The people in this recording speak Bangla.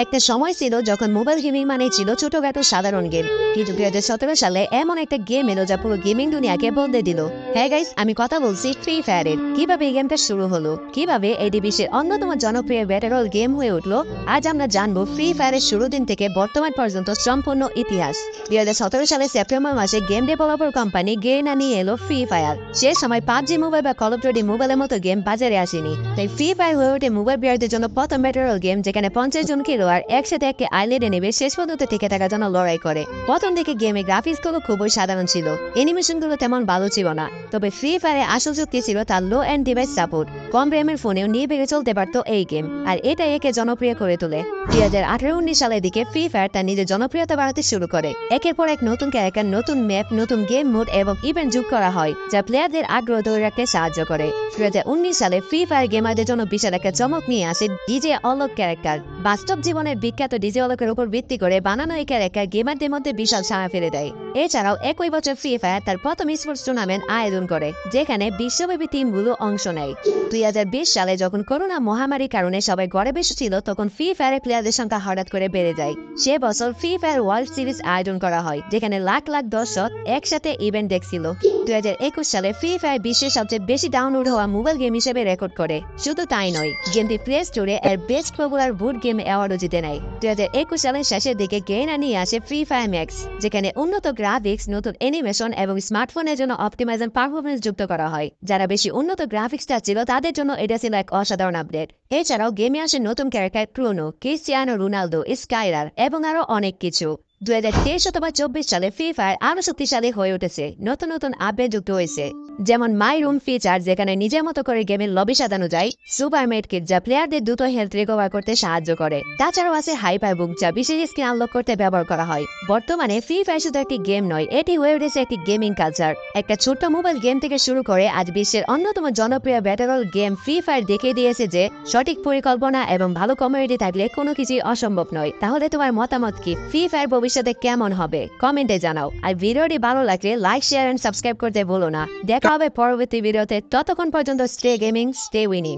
একটা সময় ছিল যখন মোবাইল গেমিং মানে ছিল ছোটখাটো সাধারণ গেম, কিন্তু 2017 সালে এমন একটা গেম এলো যা পুরো গেমিং দুনিয়াকে বদলে দিল। হ্যাঁ গাইস, আমি কথা বলছি ফ্রি ফায়ারের। কিভাবে এই গেমটা শুরু হলো, কিভাবে এটি বিশ্বের অন্যতম জনপ্রিয় ব্যাটেল গেম হয়ে উঠলো, আজ আমরা জানবো ফ্রি ফায়ারের শুরু দিন থেকে বর্তমান পর্যন্ত সম্পূর্ণ ইতিহাস। 2017 সালে সেপ্টেম্বর মাসে গেম ডেভেলপার কোম্পানি গেইনা নিয়ে এলো ফ্রি ফায়ার। সে সময় পাবজি মোবাইল বা কল অফ ডিউটি মোবাইলের মতো গেম বাজারে আসেনি, তাই ফ্রি ফায়ার হয়ে ওঠে মোবাইল প্লেয়ারদের জন্য প্রথম ব্যাটেল গেম, যেখানে 50 জন খেলোয়াড় একসাথে একটি আইল্যান্ডে নেমে শেষ পর্যন্ত টিকে থাকার জন্য লড়াই করে। প্রথম দিকে গেমে গ্রাফিক্স গুলো খুবই সাধারণ ছিল, অ্যানিমেশন গুলো তেমন ভালো ছিল না, তবে ফ্রি ফায়ারে আসল যুক্তি ছিল তার লো এন্ড ডিভাইস সাপোর্ট। কম র্যামের ফোনেও নিয়ে বেড়ে চলতে পারতো এই গেম, আর এটা একে জনপ্রিয় করে তোলে। 2018-19 সালের দিকে ফ্রি ফায়ার তার নিজের জনপ্রিয়তা বাড়াতে শুরু করে। একের পর এক নতুন ক্যারেক্টার, নতুন ম্যাপ, নতুন গেম মোড এবং ইভেন্ট যোগ করা হয়, যা প্লেয়ারদের আগ্রহ ধরে রাখতে সাহায্য করে। 2019 সালে ফ্রি ফায়ার গেমারদের জন্য বিশাল একটা চমক নিয়ে আসে ডিজে অলোক ক্যারেক্টার। বাস্তব জীবনের বিখ্যাত ডিজে অলোকের উপর ভিত্তি করে বানানো এই ক্যারেক্টার গেমারদের মধ্যে বিশাল সাড়া ফেলে দেয়। এছাড়াও একই বছর ফ্রি ফায়ার তার প্রথম স্পোর্টস টুর্নামেন্ট আয়োজন করে, যেখানে বিশ্বব্যাপী টিমগুলো অংশ নেয়। 2020 সালে যখন করোনা মহামারীর কারণে সবাই ঘরে বসে ছিল, তখন ফ্রি ফায়ারের প্লেয়ারদের সংখ্যা হঠাৎ করে বেড়ে যায়। সে বছর ফ্রি ফায়ার ওয়ার্ল্ড সিরিজ আয়োজন করা হয়, যেখানে লাখ লাখ দর্শক একসাথে ইভেন্ট দেখছিল। 2021 সালে ফ্রি ফায়ার বিশ্বের সবচেয়ে বেশি ডাউনলোড হওয়া মোবাইল গেম হিসেবে রেকর্ড করে। শুধু তাই নয়, গেমটি প্লে স্টোরে এর বেস্ট পপুলার বুট গেম অ্যাওয়ার্ডও জিতে নেয়। 2021 সালের শেষের দিকে গেইনা নিয়ে আসে ফ্রি ফায়ার ম্যাক্স, যেখানে উন্নত গ্রাফিক্স, নতুন অ্যানিমেশন এবং স্মার্টফোনের জন্য অপটিমাইজেশন পারফরমেন্স যুক্ত করা হয়। যারা বেশি উন্নত গ্রাফিক্স চাচ্ছিল তাদের জন্য এটা ছিল এক অসাধারণ আপডেট। এছাড়াও গেমে আসে নতুন ক্যারেক্টার ক্রোনো, ক্রিস্টিয়ানো রোনালদো, স্কাইলার এবং আরো অনেক কিছু। 2023-24 সালে ফ্রি ফায়ার আরো শক্তিশালী হয়ে উঠেছে, নতুন নতুন আপডেট যুক্ত হয়েছে, যেমন মাই রুম ফিচার, যেখানে নিজের মতো করে গেমের লবি সাজানো যায়, সুপার মেড কিট যা প্লেয়ারদের দ্রুত হেলথ রিকভার করতে সাহায্য করে। তাছাড়াও আছে হাইপার বুক, যা বিশেষ স্কিন আনলক করতে ব্যবহার করা হয়। বর্তমানে ফ্রি ফায়ার শুধু একটি গেম নয়, এটি হয়ে উঠেছে একটি গেমিং কালচার। একটা ছোট্ট মোবাইল গেম থেকে শুরু করে আজ বিশ্বের অন্যতম জনপ্রিয় ব্যাটেল গেম ফ্রি ফায়ার দেখিয়ে দিয়েছে যে সঠিক পরিকল্পনা এবং ভালো কমিউনিটি থাকলে কোনো কিছুই অসম্ভব নয়। তাহলে তোমার মতামত কি? ফ্রি ফায়ার ভবিষ্যতে কেমন হবে কমেন্টে জানাও। আর ভিডিওটি ভালো লাগলে লাইক, শেয়ার এন্ড সাবস্ক্রাইব করতে ভুলো না। দেখা হবে পরবর্তী ভিডিওতে। ততক্ষণ পর্যন্ত স্টে গেমিং, স্টে উইনিং।